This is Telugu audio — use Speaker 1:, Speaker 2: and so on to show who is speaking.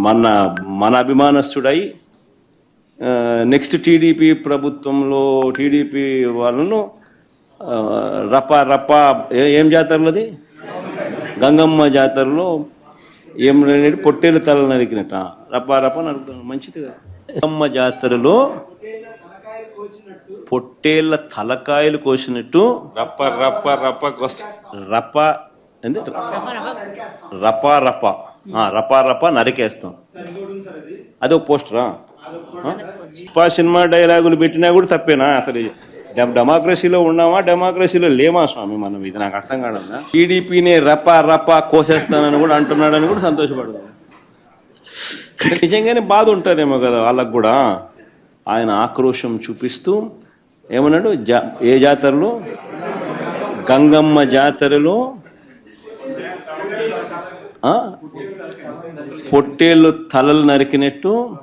Speaker 1: మన మన అభిమానస్తుడై నెక్స్ట్ టీడీపీ ప్రభుత్వంలో టీడీపీ వాళ్ళను రప ఏం జాతరలోది గంగమ్మ జాతరలో ఏం పొట్టేలు తల నరికినట్ట రప నరుకుతాను మంచిది కదా. గంగమ్మ జాతరలో పొట్టేళ్ల తలకాయలు కోసినట్టు రప నరికేస్తాం. అదో పోస్టరా? సినిమా డైలాగులు పెట్టినా కూడా తప్పేనా? అసలు డెమోక్రసీలో ఉన్నామా డెమోక్రసీలో లేమా స్వామి మనం? ఇది నాకు అర్థం కాదన్నా. టీడీపీనే రప కోసేస్తానని కూడా అంటున్నాడని కూడా సంతోషపడదాం. నిజంగానే బాధ ఉంటుందేమో కదా వాళ్ళకు కూడా. ఆయన ఆక్రోశం చూపిస్తూ ఏమన్నాడు, ఏ జాతరలో? గంగమ్మ జాతరలో పొట్టేళ్ళు తలలు నరికినట్టు